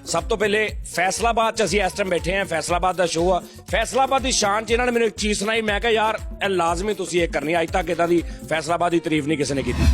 ਸਭ ਤੋਂ ਪਹਿਲੇ ਫੈਸਲਾਬਾਦ ਚ ਅਸੀਂ ਇਸ ਟਾਈਮ ਬੈਠੇ ਹਾਂ। ਫੈਸਲਾਬਾਦ ਦਾ ਸ਼ੋਅ ਆ। ਫੈਸਲਾਬਾਦ ਦੀ ਸ਼ਾਨ ਚ ਇਹਨਾਂ ਨੇ ਮੈਨੂੰ ਇੱਕ ਚੀਜ਼ ਸੁਣਾਈ। ਮੈਂ ਕਿਹਾ ਯਾਰ ਇਹ ਲਾਜ਼ਮੀ ਤੁਸੀਂ ਇਹ ਕਰਨੀ। ਅੱਜ ਤੱਕ ਇਦਾਂ ਦੀ ਫੈਸਲਾਬਾਦ ਦੀ ਤਾਰੀਫ ਨਹੀਂ ਕਿਸੇ ਨੇ ਕੀਤੀ।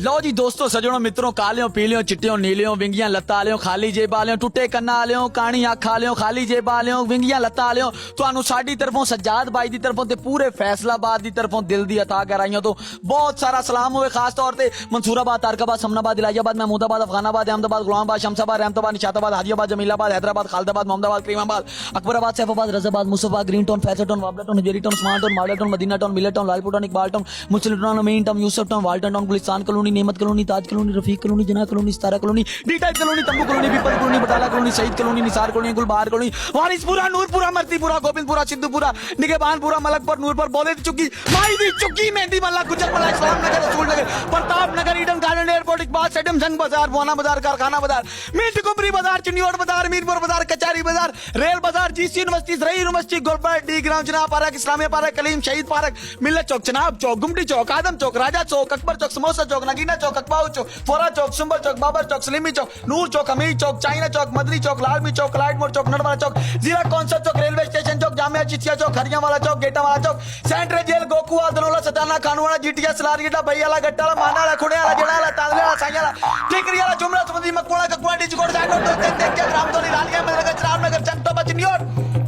लो जी दोस्तों सजनों मित्रों कालियों पीलियों चिट्टियों नीलियों विंगियां लत्ता आलियों खाली जेब आलियों टुੱਟੇ ਕੰਨਾਂ ਆਲਿਓ ਕਾਣੀ ਅੱਖਾਂ ਆਲਿਓ ਖਾਲੀ ਜੇਬਾਂ ਆਲਿਓ ਵਿੰਗੀਆਂ ਲੱਤਾਂ ਆਲਿਓ ਤੁਹਾਨੂੰ ਸਾਡੀ ਤਰਫੋਂ ਸੱਜਾਦ ਬਾਈ ਦੀ ਤਰਫੋਂ ਤੇ ਪੂਰੇ ਫੈਸਲਾਬਾਦ ਦੀ ਤਰਫੋਂ ਦਿਲ ਦੀ ਅਤਾ ਗਹਿਰਾਈਆਂ ਤੋਂ ਬਹੁਤ ਸਾਰਾ ਸਲਾਮ ਹੋਵੇ। ਖਾਸ ਤੌਰ ਤੇ Mansurabad Tarakabad Samanabad Ilahabad Mahmudabad Afghanabad Ahmedabad Ghulamabad Shamsabad Rehmatabad Nishatabad Hajiabad Jamilabad Hyderabad Khaldabad Mohammadabad Karimabad Akbarabad Saifabad Razabad Musafa green town Faisal town Wabla town Hajeri town smart town Mawla town Madina town Miller town Lalpur town Iqbal town Muslim town Amin town Yusuf town Walton town Gulistan colony Nemat colony Taj colony Rafiq colony Jana colony Sitara colony D type colony Tambu colony Vipul colony Batala colony Shaheed colony Nisar colony Gulbar colony Warispura Noorpura Martipura Gobindpura Sidhupura Nigebanpura Malakpur Noorpur बोले चुकी माई दी चुकी मेहंदी मल्ला गुजर मल्ला Islam Nagar Rasul Nagar Pratap Nagar Eden garden airport Iqbal stadium Jang Bazaar Mona बाजार कारखाना बाजार meet कुमरी बाजार चिन्योट बाजार मीरपुर बाजार कचहरी बाजार रेल बाजार जीसी यूनिवर्सिटी रही यूनिवर्सिटी गोलबर्ग डी ग्राउंड जनाब पार्क इस्लामिया पार्क कलीम शहीद पार्क मिल्लत चौक जनाब चौक गुमटी चौक आदम चौक राजा चौक अकबर चौक समोसा चौक नगीना चौक अकबाऊ चौक फोरा चौक सुंबल चौक बाबर चौक सलीमी चौक नूर चौक हमीद चौक चाइना चौक मदरी चौक लालमी चौक लाइटमोर चौक नरवाला चौक जीरा कौंसल चौक रेलवे स्टेशन चौक जामिया चिचिया चौक हरियावाला चौक गेटा वाला चौक सेंट्रल जेल गोकुआ दनोला सताना खानवाला जीटीएस सलारगेटा भई वाला गट्टा वाला माना वाला खुड़े वाला जड़ा वाला तालवे वाला साई वाला टिकरी वाला जुमला समझी मकवाड़ा ककुआ डिजकोट साइड दो तीन देख के ग्राम तोली लालिया मदरगा रामनगर चंटो बचनियोट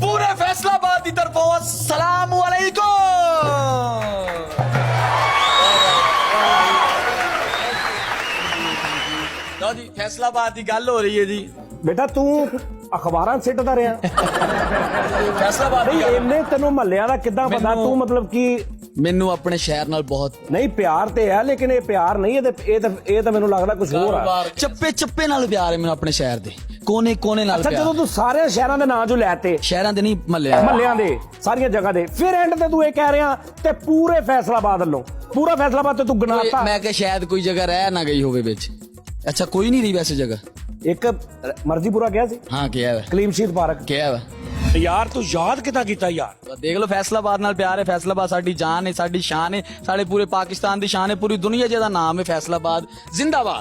पूरे फैसलाबाद की तरफ अस्सलाम वालेकुम। लो जी फैसलाबाद की गल हो रही है जी। ਬੇਟਾ ਤੂੰ ਅਖਬਾਰਾਂ ਸਿੱਟਦਾ ਰਿਹਾ फैसलाबाद ਨਹੀਂ ਇੰਨੇ ਤੈਨੂੰ ਮਹੱਲਿਆਂ ਦਾ ਕਿੱਦਾਂ ਪਤਾ ਤੂੰ ਮਤਲਬ ਕਿ ਮੈਨੂੰ ਆਪਣੇ ਸ਼ਹਿਰ ਨਾਲ ਬਹੁਤ ਨਹੀਂ ਪਿਆਰ ਤੇ ਹੈ ਲੇਕਿਨ ਇਹ ਪਿਆਰ ਨਹੀਂ ਇਹ ਤਾਂ ਮੈਨੂੰ ਲੱਗਦਾ ਕੁਝ ਹੋਰ ਆ। ਚੱਪੇ ਚੱਪੇ ਨਾਲ ਪਿਆਰ ਹੈ ਮੈਨੂੰ ਆਪਣੇ ਸ਼ਹਿਰ ਦੇ ਕੋਨੇ ਕੋਨੇ ਨਾਲ ਅੱਛਾ ਪਿਆਰ। ਜਦੋਂ ਤੂੰ ਸਾਰੇ ਸ਼ਹਿਰਾਂ ਦੇ ਨਾਂ ਜੋ ਲੈਤੇ ਸ਼ਹਿਰਾਂ ਦੇ ਨਹੀਂ ਮਹੱਲਿਆਂ ਮਹੱਲਿਆਂ ਦੇ ਸਾਰੀਆਂ ਜਗ੍ਹਾ ਦੇ ਫਿਰ ਐਂਡ ਤੇ ਤੂੰ ਇਹ ਕਹਿ ਰਿਹਾ ਤੇ ਪੂਰੇ ਫੈਸਲਾਬਾਦ ਵੱਲੋਂ ਪੂਰਾ ਫੈਸਲਾਬਾਦ ਤੇ ਤੂੰ ਗਨਾਤਾ। ਮੈਂ ਕਿ ਸ਼ਾਇਦ ਕੋਈ ਜਗ੍ਹਾ ਰਹਿ ਨਾ ਗਈ ਹੋਵੇ ਵਿੱਚ। ਅੱਛਾ ਕੋਈ ਨਹੀਂ ਰਹੀ ਵੈਸੇ ਜਗ੍ਹਾ। ਇੱਕ ਮਰਜ਼ੀਪੁਰਾ ਗਿਆ ਸੀ ਹਾਂ ਕਿਹਾ ਵਾ ਕਲੀਮ ਸ਼ਹੀਦ ਪਾਰਕ ਕਿਹਾ ਵਾ ਯਾਰ ਤੂੰ ਯਾਦ ਕਿੱਦਾਂ ਕੀਤਾ ਯਾਰ। ਦੇਖ ਲਓ ਫੈਸਲਾਬਾਦ ਨਾਲ ਪਿਆਰ ਹੈ। ਫੈਸਲਾਬਾਦ ਸਾਡੀ ਜਾਨ ਹੈ ਸਾਡੀ ਸ਼ਾਨ ਹੈ ਸਾਡੇ ਪੂਰੇ ਪਾਕਿਸਤਾਨ ਦੀ ਸ਼ਾਨ ਹੈ ਪੂਰੀ ਦੁਨੀਆ ਜਿਹਦਾ ਨਾਮ ਹੈ ਫੈਸਲਾਬਾਦ ਜ਼ਿੰਦਾਬਾਦ।